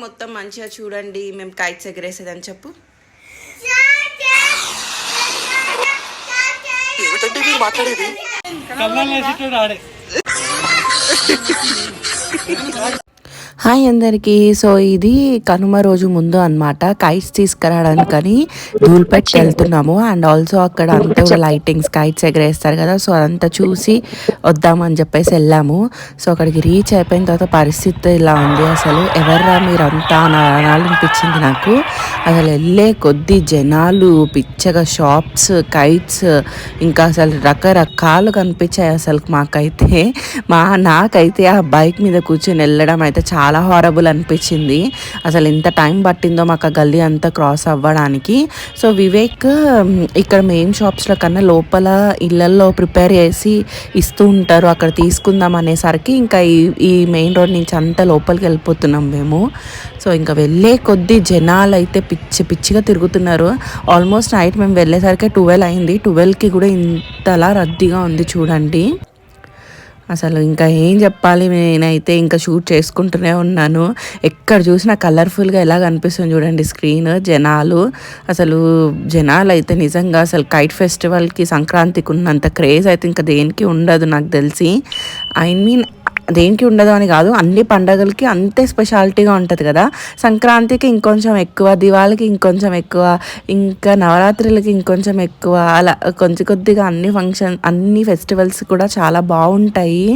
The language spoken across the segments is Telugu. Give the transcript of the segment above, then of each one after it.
మొత్తం మంచిగా చూడండి మేము కైట్స్ ఎగరేసేదని చెప్పు. ఏమిటంటే మీరు మాట్లాడేది? హాయ్ అందరికీ. సో ఇది కనుమ రోజు ముందు అనమాట. కైట్స్ తీసుకురావడానికని ధూల్పేట్కి వెళ్తున్నాము. అండ్ ఆల్సో అక్కడ అంతా కూడా లైటింగ్స్ కైట్స్ ఎగరేస్తారు కదా, సో అదంతా చూసి వద్దామని చెప్పేసి వెళ్ళాము. సో అక్కడికి రీచ్ అయిపోయిన తర్వాత పరిస్థితి ఇలా ఉంది. అసలు ఎవర్రా మీరంతా అనాలనిపించింది నాకు. అసలు వెళ్ళే కొద్ది జనాలు, పిచ్చగా షాప్స్, కైట్స్, ఇంకా అసలు రకరకాలు కనిపించాయి అసలు మాకైతే. నాకైతే ఆ బైక్ మీద కూర్చొని వెళ్ళడం అయితే చాలా హారబుల్ అనిపించింది. అసలు ఎంత టైం పట్టిందో మాకు ఆ గల్లీ అంతా క్రాస్ అవ్వడానికి. సో వివేక్ ఇక్కడ మెయిన్ షాప్స్లో కన్నా లోపల ఇళ్ళల్లో ప్రిపేర్ చేసి ఇస్తూ ఉంటారు, అక్కడ తీసుకుందాం అనేసరికి ఇంకా ఈ మెయిన్ రోడ్ నుంచి అంతా లోపలికి వెళ్ళిపోతున్నాం మేము. సో ఇంకా వెళ్ళే కొద్దీ జనాలు అయితే పిచ్చిగా తిరుగుతున్నారు. ఆల్మోస్ట్ నైట్ మేము వెళ్ళేసరికి 12 అయింది. 12కి కూడా ఇంతలా రద్దీగా ఉంది చూడండి. అసలు ఇంకా ఏం చెప్పాలి, నేనైతే ఇంకా షూట్ చేసుకుంటూనే ఉన్నాను. ఎక్కడ చూసినా కలర్ఫుల్గా ఎలా కనిపిస్తుంది చూడండి స్క్రీన్. జనాలు అయితే నిజంగా అసలు కైట్ ఫెస్టివల్కి, సంక్రాంతికి ఉన్నంత క్రేజ్ అయితే ఇంకా దేనికి ఉండదు నాకు తెలిసి. దేనికి ఉండదు అని కాదు, అన్ని పండగలకి అంతే స్పెషాలిటీగా ఉంటుంది కదా. సంక్రాంతికి ఇంకొంచెం ఎక్కువ, దివాళికి ఇంకొంచెం ఎక్కువ, ఇంకా నవరాత్రులకి ఇంకొంచెం ఎక్కువ, అలా కొద్దిగా అన్ని ఫెస్టివల్స్ కూడా చాలా బాగుంటాయి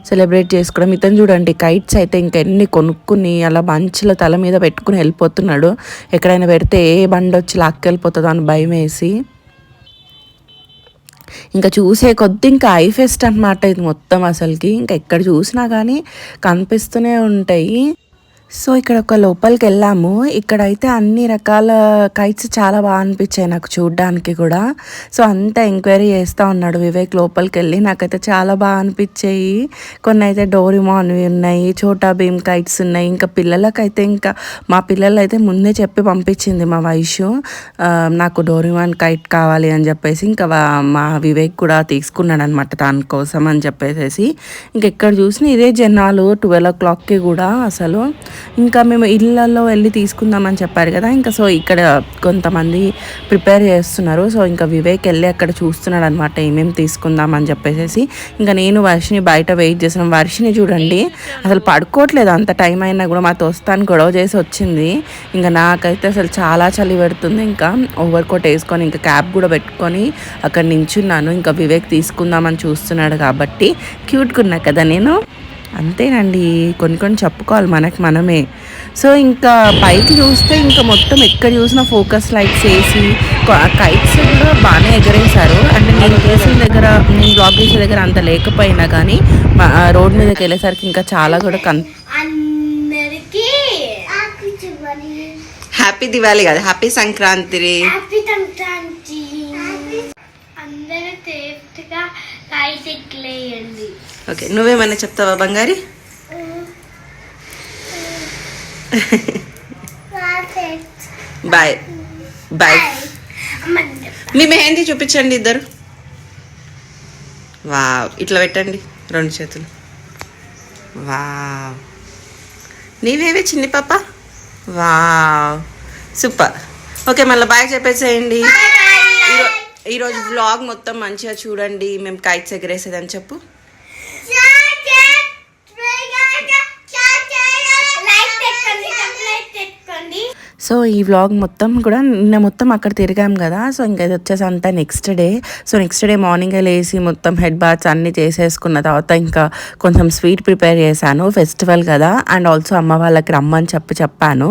సెలబ్రేట్ చేసుకోవడం. ఇతను చూడండి కైట్స్ అయితే ఇంకా ఎన్ని కొనుక్కుని అలా మంచుల తల మీద పెట్టుకుని వెళ్ళిపోతున్నాడు. ఎక్కడైనా పెడితే ఏ బండి వచ్చి లాక్కెళ్ళిపోతుందో అని భయం వేసి. ఇంకా చూసే కొద్ది ఇంకా ఐ ఫెస్ట్ అనమాట ఇది మొత్తం. అసలుకి ఇంకా ఎక్కడ చూసినా కానీ కనిపిస్తూనే ఉంటాయి. సో ఇక్కడ ఒక లోపలికి వెళ్ళాము. ఇక్కడైతే అన్ని రకాల కైట్స్ చాలా బాగా అనిపించాయి నాకు చూడ్డానికి కూడా. సో అంతా ఎంక్వైరీ చేస్తూ ఉన్నాడు వివేక్ లోపలికి వెళ్ళి. నాకైతే చాలా బాగా అనిపించాయి. కొన్ని అయితే డోరేమోన్వి ఉన్నాయి, చోటా భీమ్ కైట్స్ ఉన్నాయి. ఇంకా పిల్లలకైతే ఇంకా మా పిల్లలు అయితే ముందే చెప్పి పంపించింది మా వైషు, నాకు డోరేమోన్ కైట్ కావాలి అని చెప్పేసి. ఇంకా మా వివేక్ కూడా తీసుకున్నాడు అనమాట దానికోసం అని చెప్పేసి. ఇంకెక్కడ చూసినా ఇదే జనాలు 12 o'clockకి కూడా. అసలు ఇంకా మేము ఇళ్ళల్లో వెళ్ళి తీసుకుందామని చెప్పారు కదా, ఇంకా సో ఇక్కడ కొంతమంది ప్రిపేర్ చేస్తున్నారు. సో ఇంకా వివేక్ వెళ్ళి అక్కడ చూస్తున్నాడు అనమాట ఏమేమి తీసుకుందామని చెప్పేసి. ఇంకా నేను వర్షిని బయట వెయిట్ చేస్తున్నాం. వర్షిని చూడండి అసలు పడుకోవట్లేదు, అంత టైం అయినా కూడా మాతో వస్తాను గొడవ చేసి వచ్చింది. ఇంకా నాకైతే అసలు చాలా చలి పెడుతుంది. ఇంకా ఓవర్ కోట్ వేసుకొని ఇంకా క్యాప్ కూడా పెట్టుకొని అక్కడ నించున్నాను. ఇంకా వివేక్ తీసుకుందామని చూస్తున్నాడు కాబట్టి క్యూట్గా ఉన్నా కదా నేను. అంతేనండి, కొన్ని చెప్పుకోవాలి మనమే. సో ఇంకా పైకి చూస్తే ఇంకా మొత్తం ఎక్కడ చూసినా ఫోకస్ లైట్స్ వేసి కైట్స్ కూడా బాగానే ఎగరేశారు. అంటే నేను బ్లాగ్ చేసే దగ్గర అంత లేకపోయినా కానీ రోడ్ మీదకి వెళ్ళేసరికి ఇంకా చాలా కూడా హ్యాపీ దివాళీ కదా, హ్యాపీ సంక్రాంతి. ఓకే, నువ్వేమన్నా చెప్తావా బంగారి? Bye bye. మీ మెహందీ చూపించండి ఇద్దరు. వావ్, ఇట్లా పెట్టండి 2 చేతులు. వావ్, నీవేవి చిన్ని పాప. Wow, super. ఓకే, మళ్ళీ బాయ్ చెప్పేసేయండి. ఈరోజు వ్లాగ్ మొత్తం మంచిగా చూడండి మేము కైట్స్ ఎగరేసేదని చెప్పు. సో ఈ వ్లాగ్ మొత్తం కూడా నిన్న మొత్తం అక్కడ తిరిగాం కదా. సో ఇంకా ఇది వచ్చేసి అంతా నెక్స్ట్ డే మార్నింగే లేసి మొత్తం హెడ్ బాత్స్ అన్నీ చేసేసుకున్న తర్వాత ఇంకా కొంచెం స్వీట్ ప్రిపేర్ చేశాను, ఫెస్టివల్ కదా. అండ్ ఆల్సో అమ్మ వాళ్ళకి రమ్మని చెప్పాను.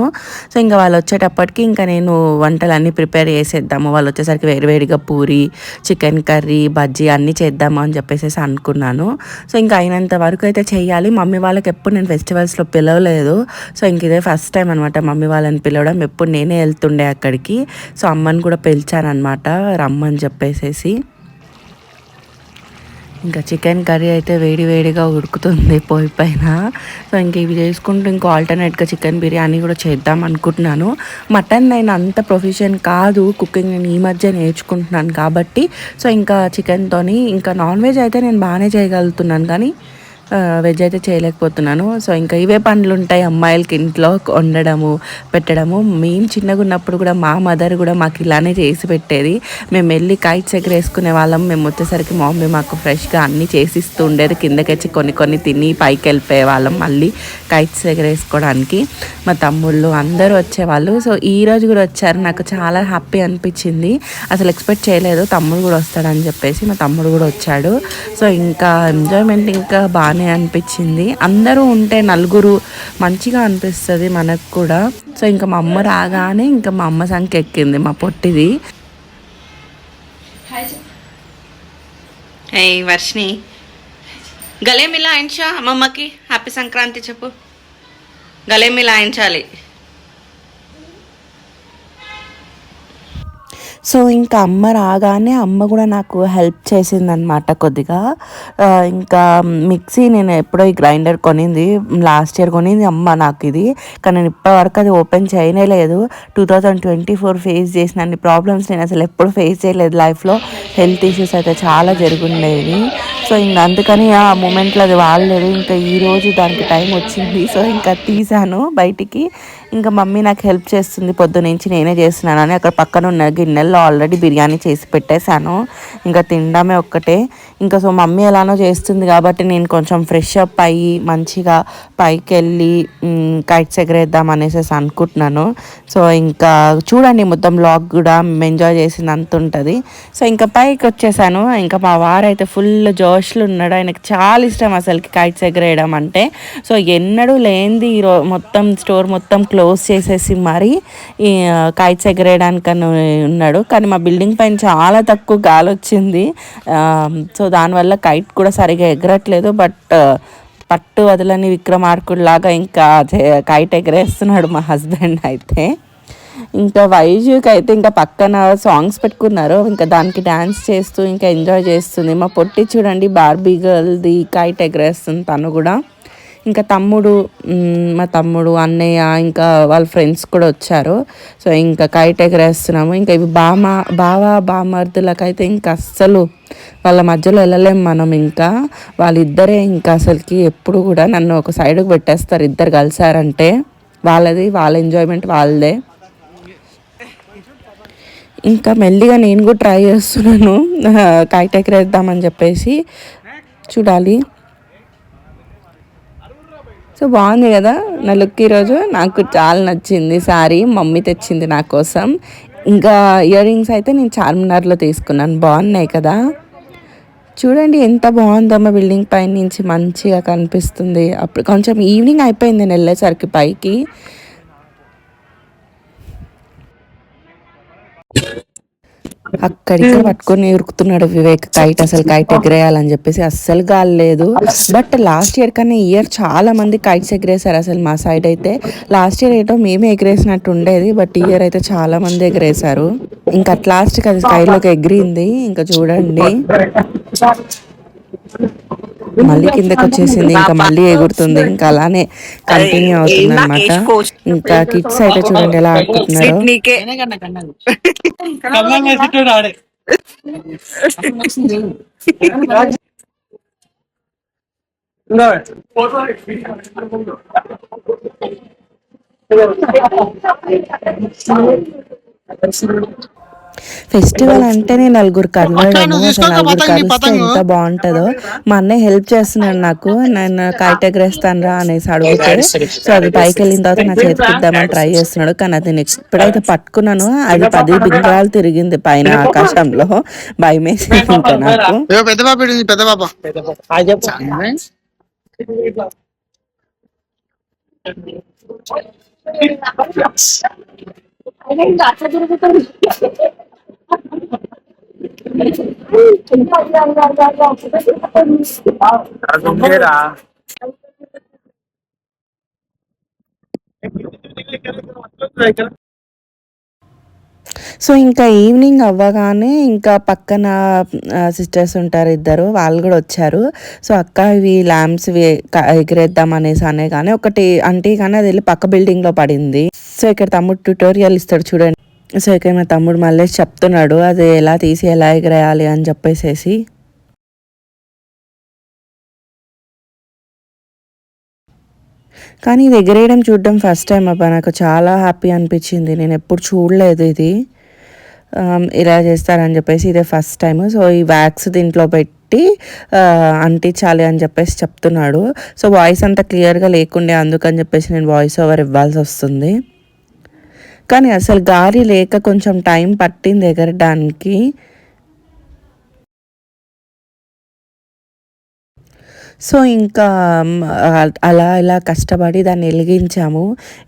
సో ఇంకా వాళ్ళు వచ్చేటప్పటికి ఇంకా నేను వంటలన్నీ ప్రిపేర్ చేసేద్దాము, వాళ్ళు వచ్చేసరికి వేడివేడిగా పూరి, చికెన్ కర్రీ, బజ్జీ అన్నీ చేద్దాము అని చెప్పేసి అనుకున్నాను. సో ఇంకా అయినంత వరకు అయితే చెయ్యాలి. మమ్మీ వాళ్ళకి ఎప్పుడు నేను ఫెస్టివల్స్లో పిలవలేదు. సో ఇంక ఇదే ఫస్ట్ టైం అనమాట మమ్మీ వాళ్ళని పిలవడం. ఎప్పుడు నేనే వెళ్తుండే అక్కడికి. సో అమ్మని కూడా పిలిచానమాట రమ్మని చెప్పేసి. ఇంకా చికెన్ కర్రీ అయితే వేడిగా ఉడుకుతుంది పొయ్యి పైన. సో ఇంక ఇవి చేసుకుంటూ ఇంకో ఆల్టర్నేట్గా చికెన్ బిర్యానీ కూడా చేద్దాం అనుకుంటున్నాను. మటన్ నేను అంత ప్రొఫెషన్ కాదు కుకింగ్, నేను ఈ మధ్య నేర్చుకుంటున్నాను కాబట్టి. సో ఇంకా చికెన్తోని ఇంకా నాన్ వెజ్ అయితే నేను బాగానే చేయగలుగుతున్నాను, కానీ వెజ్ అయితే చేయలేకపోతున్నాను. సో ఇంకా ఇవే పనులు ఉంటాయి అమ్మాయిలకి ఇంట్లో వండడము పెట్టడము. మేము చిన్నగా ఉన్నప్పుడు కూడా మా మదర్ కూడా మాకు ఇలానే చేసి పెట్టేది. మేము వెళ్ళి కైట్స్ ఎగరేసుకునే వాళ్ళం. మేము వచ్చేసరికి మా మమ్మీ మాకు ఫ్రెష్గా అన్నీ చేసిస్తూ ఉండేది. కిందకొచ్చి కొన్ని కొన్ని తిని పైకి వెళ్ళిపోయే వాళ్ళం మళ్ళీ కైట్స్ ఎగరేసుకోవడానికి. మా తమ్ముళ్ళు అందరూ వచ్చేవాళ్ళు. సో ఈ రోజు కూడా వచ్చారు. నాకు చాలా హ్యాపీ అనిపించింది. అసలు ఎక్స్పెక్ట్ చేయలేదు తమ్ముడు కూడా వస్తాడని చెప్పేసి. మా తమ్ముడు కూడా వచ్చాడు. సో ఇంకా ఎంజాయ్మెంట్ ఇంకా బాగానే అనిపించింది. అందరూ ఉంటే నలుగురు మంచిగా అనిపిస్తుంది మనకు కూడా. సో ఇంకా మా అమ్మ రాగానే ఇంకా మా అమ్మ సంఖ్య ఎక్కింది మా పొట్టిది. వర్షిని గలే మిలాయించా అమ్మమ్మకి హ్యాపీ సంక్రాంతి చెప్పు. గలే మిలాయించాలి. సో ఇంకా అమ్మ రాగానే అమ్మ కూడా నాకు హెల్ప్ చేసిందనమాట కొద్దిగా. ఇంకా మిక్సీ నేను ఎప్పుడో ఈ గ్రైండర్ కొనింది లాస్ట్ ఇయర్ కొనింది అమ్మ నాకు ఇది. కానీ నేను ఇప్పటివరకు అది ఓపెన్ చేయనే లేదు. 2024 ఫేస్ చేసిన అన్ని ప్రాబ్లమ్స్ నేను అసలు ఎప్పుడు ఫేస్ చేయలేదు లైఫ్లో. హెల్త్ ఇష్యూస్ అయితే చాలా జరుగుండేవి. సో ఇంకా అందుకని ఆ మూమెంట్లో అది వాడలేదు. ఇంకా ఈరోజు దానికి టైం వచ్చింది. సో ఇంకా తీసాను బయటికి. ఇంకా మమ్మీ నాకు హెల్ప్ చేస్తుంది పొద్దునుంచి నేనే చేస్తున్నానని. అక్కడ పక్కన ఉన్న గిన్నెల్లో ఆల్రెడీ బిర్యానీ చేసి పెట్టేశాను. ఇంకా తినడమే ఒక్కటే. ఇంకా సో మమ్మీ ఎలానో చేస్తుంది కాబట్టి నేను కొంచెం ఫ్రెష్ అప్ అయ్యి మంచిగా పైకి వెళ్ళి కైట్స్ ఎగరేద్దాం అనేసి అనుకుంటున్నాను. సో ఇంకా చూడండి మొత్తం బ్లాగ్ కూడా ఎంజాయ్ చేసింది అంత ఉంటుంది. సో ఇంకా పైకి వచ్చేసాను. ఇంకా మా వారైతే ఫుల్ జోష్లు ఉన్నాడు. ఆయనకి చాలా ఇష్టం అసలుకి కైట్స్ ఎగరేయడం అంటే. సో ఎన్నడూ లేనిది మొత్తం స్టోర్ మొత్తం క్లోజ్ చేసేసి మరి ఈ కైట్స్ ఎగరేయడానికని ఉన్నాడు. కానీ మా బిల్డింగ్ పైన చాలా తక్కువ గాలి వచ్చింది. సో దానివల్ల కైట్ కూడా సరిగా ఎగరట్లేదు. బట్ పట్టు వదలని విక్రమార్కుడిలాగా ఇంకా కైట్ ఎగరేస్తున్నాడు మా హస్బెండ్ అయితే. ఇంకా వైజుకి అయితే ఇంకా పక్కన సాంగ్స్ పెట్టుకున్నారు. ఇంకా దానికి డ్యాన్స్ చేస్తూ ఇంకా ఎంజాయ్ చేస్తుంది. మా పొట్టి చూడండి బార్బీ గర్ల్ది కైట్ ఎగరేస్తుంది తను కూడా. ఇంకా మా తమ్ముడు అన్నయ్య ఇంకా వాళ్ళ ఫ్రెండ్స్ కూడా వచ్చారు. సో ఇంకా కైట్ ఎగరేస్తున్నాము. ఇంకా ఇవి బామర్దులకైతే ఇంకా అస్సలు వాళ్ళ మధ్యలో వెళ్ళలేము మనం. ఇంకా వాళ్ళిద్దరే ఇంకా అసలుకి ఎప్పుడు కూడా నన్ను ఒక సైడ్కి పెట్టేస్తారు. ఇద్దరు కలిసారంటే వాళ్ళ ఎంజాయ్మెంట్ వాళ్ళదే. ఇంకా మెల్లిగా నేను కూడా ట్రై చేస్తున్నాను కైట్ ఎగరేద్దామని చెప్పేసి. చూడాలి. సో బాగుంది కదా నా లుక్ ఈరోజు. నాకు చాలా నచ్చింది. సారీ మమ్మీ తెచ్చింది నా కోసం. ఇంకా ఇయర్ రింగ్స్ అయితే నేను చార్మినార్లో తీసుకున్నాను. బాగున్నాయి కదా. చూడండి ఎంత బాగుందో మా బిల్డింగ్ పై నుంచి మంచిగా కనిపిస్తుంది. అప్పుడు కొంచెం ఈవినింగ్ అయిపోయింది నేను వెళ్ళేసరికి పైకి. అక్కడికి పట్టుకొని ఉరుకుతున్నాడు వివేక్ కైట్. అసలు కైట్ ఎగరేయాలని చెప్పేసి అస్సలు గాలేదు. బట్ లాస్ట్ ఇయర్ కన్నా ఈ ఇయర్ చాలా మంది కైట్స్ ఎగరేసారు. అసలు మా సైడ్ అయితే లాస్ట్ ఇయర్ ఏటో మేమే ఎగరేసినట్టు ఉండేది. బట్ ఈ ఇయర్ అయితే చాలా మంది ఎగరేసారు. ఇంకా అట్ లాస్ట్కి అది స్కైలోకి ఎగిరింది. ఇంకా చూడండి మళ్ళీ కిందకి వచ్చేసింది. ఇంకా మళ్ళీ ఎగురుతుంది. ఇంకా అలానే కంటిన్యూ అవుతుంది అనమాట. ఇంకా కిడ్స్ అయితే చూడండి ఎలా ఆడుకుంటున్నారు. ఫెస్టివల్ అంటేనే నలుగురు కలవడం. అసలు నలుగురు కలిస్తే ఎంత బాగుంటుందో. మా అన్నయ్య హెల్ప్ చేస్తున్నాడు నాకు. నేను కైట్ ఎగరేస్తాను రా అనేసి అడిగితే సో అది పైకి వెళ్ళిన తర్వాత నా చేతికి ఇద్దామని ట్రై చేస్తున్నాడు. కానీ అది నెక్స్ట్ ఎప్పుడైతే పట్టుకున్నానో అది 10 బింగాలు తిరిగింది పైన ఆకాశంలో. భయం వేసింది ఇంకా నాకు. సో ఇంకా ఈవినింగ్ అవ్వగానే ఇంకా పక్కన సిస్టర్స్ ఉంటారు ఇద్దరు, వాళ్ళు కూడా వచ్చారు. సో అక్క ఇవి ల్యాంప్స్ ఎగిరేద్దాం అనేసి అనే కానీ ఒకటి అంటే కానీ అది వెళ్ళి పక్క బిల్డింగ్లో పడింది. సో ఇక్కడ తమ్ముడు ట్యూటోరియల్ ఇస్తాడు చూడండి. సో ఇక్కడ మా తమ్ముడు మళ్ళీ చెప్తున్నాడు అది ఎలా తీసి ఎలా ఎగరేయాలి అని చెప్పేసి. కానీ ఇది ఎగరేయడం చూడడం ఫస్ట్ టైం అబ్బా, నాకు చాలా హ్యాపీ అనిపించింది. నేను ఎప్పుడు చూడలేదు ఇది ఇలా చేస్తారని చెప్పేసి, ఇదే ఫస్ట్ టైం. సో ఈ వ్యాక్స్ దీంట్లో పెట్టి అంటించాలి అని చెప్పేసి చెప్తున్నాడు. సో వాయిస్ అంతా క్లియర్గా లేకుండే, అందుకని చెప్పేసి నేను వాయిస్ ఓవర్ ఇవ్వాల్సి వస్తుంది. కానీ అసలు గాలి లేక కొంచెం టైం పట్టింది ఎగరడానికి. సో ఇంకా అలా ఇలా కష్టపడి దాన్ని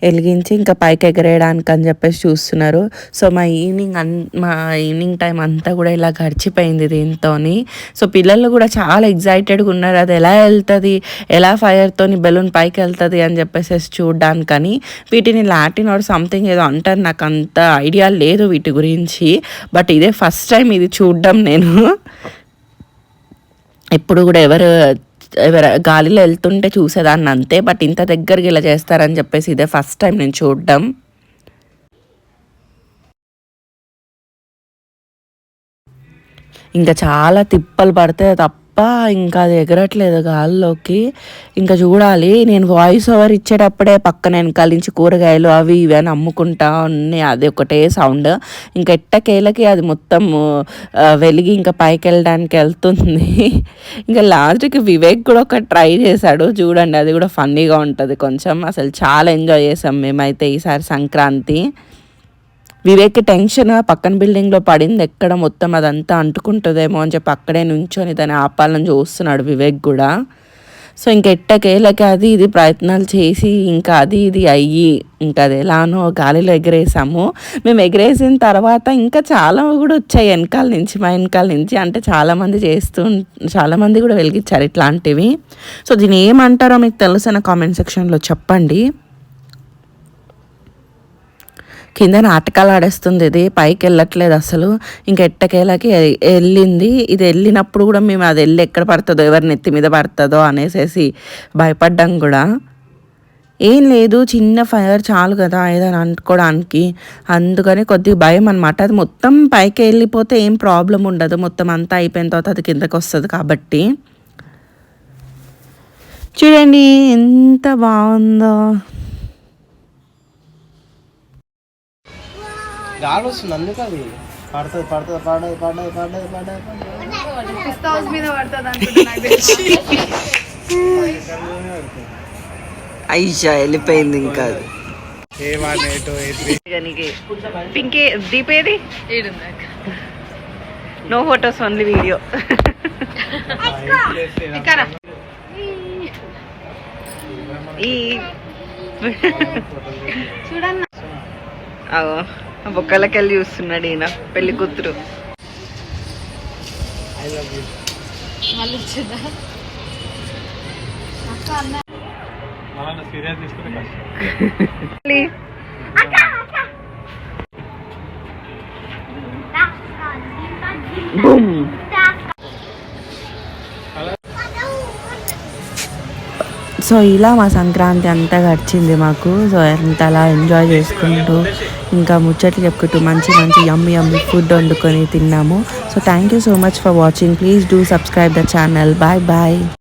వెలిగించి ఇంకా పైకి ఎగరేయడానికి అని చెప్పేసి చూస్తున్నారు. సో మా ఈవినింగ్ టైం అంతా కూడా ఇలా గడిచిపోయింది దీంతో. సో పిల్లలు కూడా చాలా ఎగ్జైటెడ్గా ఉన్నారు, అది ఎలా వెళ్తుంది, ఎలా ఫైర్తోని బెలూన్ పైకి వెళ్తుంది అని చెప్పేసి చూడడానికని. వీటిని లాటిన్ ఆర్ సంథింగ్ ఏదో అంటారు, నాకు అంత ఐడియా లేదు వీటి గురించి. బట్ ఇదే ఫస్ట్ టైం ఇది చూడడం నేను. ఎప్పుడు కూడా ఎవరు గాలిలో వెళ్తుంటే చూసేదాన్ని అంతే, బట్ ఇంత దగ్గరికి ఇలా చేస్తారని చెప్పేసి ఇదే ఫస్ట్ టైం నేను చూడడం. ఇంకా చాలా తిప్పలు పడితే తప్ప ఇంకా అది ఎగరట్లేదు గాల్లోకి. ఇంకా చూడాలి, నేను వాయిస్ ఓవర్ ఇచ్చేటప్పుడే పక్కన వెనకాల నుంచి కూరగాయలు అవి ఇవి అని అమ్ముకుంటా ఉన్నాయి, అది ఒకటే సౌండ్. ఇంకా ఎట్టకేలకి అది మొత్తం వెలిగి ఇంకా పైకి వెళ్ళడానికి వెళ్తుంది. ఇంకా లాస్ట్కి వివేక్ కూడా ఒక ట్రై చేశాడు చూడండి, అది కూడా ఫన్నీగా ఉంటుంది కొంచెం. అసలు చాలా ఎంజాయ్ చేసాం మేమైతే ఈసారి సంక్రాంతి. వివేక్ టెన్షన్, పక్కన బిల్డింగ్లో పడింది ఎక్కడ మొత్తం అదంతా అంటుకుంటుందేమో అని చెప్పి అక్కడే నుంచొని దాన్ని ఆపాలని చూస్తున్నాడు వివేక్ కూడా. సో ఇంకా ఎట్టకేలకి అది ఇది ప్రయత్నాలు చేసి ఇంకా అది ఇది అయ్యి ఇంకా అది ఎలానో గాలిలో ఎగరేసాము. మేము ఎగరేసిన తర్వాత ఇంకా చాలా కూడా వచ్చాయి మా వెనకాల నుంచి. అంటే చాలామంది కూడా వెలిగించారు ఇట్లాంటివి. సో దీన్ని ఏమంటారో మీకు తెలుసు కామెంట్ సెక్షన్లో చెప్పండి. కింద నాటకాలు ఆడేస్తుంది, ఇది పైకి వెళ్ళట్లేదు అసలు. ఇంకా ఎట్టకేలకి వెళ్ళింది. ఇది వెళ్ళినప్పుడు కూడా మేము అది వెళ్ళి ఎక్కడ పడుతుందో, ఎవరి నెత్తి మీద పడుతుందో అనేసి భయపడ్డాం కూడా. ఏం లేదు, చిన్న ఫైర్ చాలు కదా ఏదైనా అంటుకోవడానికి, అందుకని కొద్దిగా భయం అనమాట. అది మొత్తం పైకి వెళ్ళిపోతే ఏం ప్రాబ్లం ఉండదు, మొత్తం అంతా అయిపోయిన తర్వాత అది కిందకి వస్తుంది కాబట్టి. చూడండి ఎంత బాగుందో. గాలి వస్తుంది అందుకు అది పడుతుంది. అయ్యా వెళ్ళిపోయింది ఇంకా. పింకే దీపేది నో ఫోటోస్ ఓన్లీ వీడియో. చూడన్నా బొక్కలకెళ్ళి చూస్తున్నాడు ఈయన పెళ్లి కూతురు. బూమ్. సో ఇలా మా సంక్రాంతి అంతా గడిచింది మాకు. సో అంత అలా ఎంజాయ్ చేసుకుంటూ ఇంకా ముచ్చట్లు చెప్పుకుంటూ మంచి యమ్మీ ఫుడ్ వండుకొని తిన్నాము. So thank you so much for watching. Please do subscribe the channel. Bye.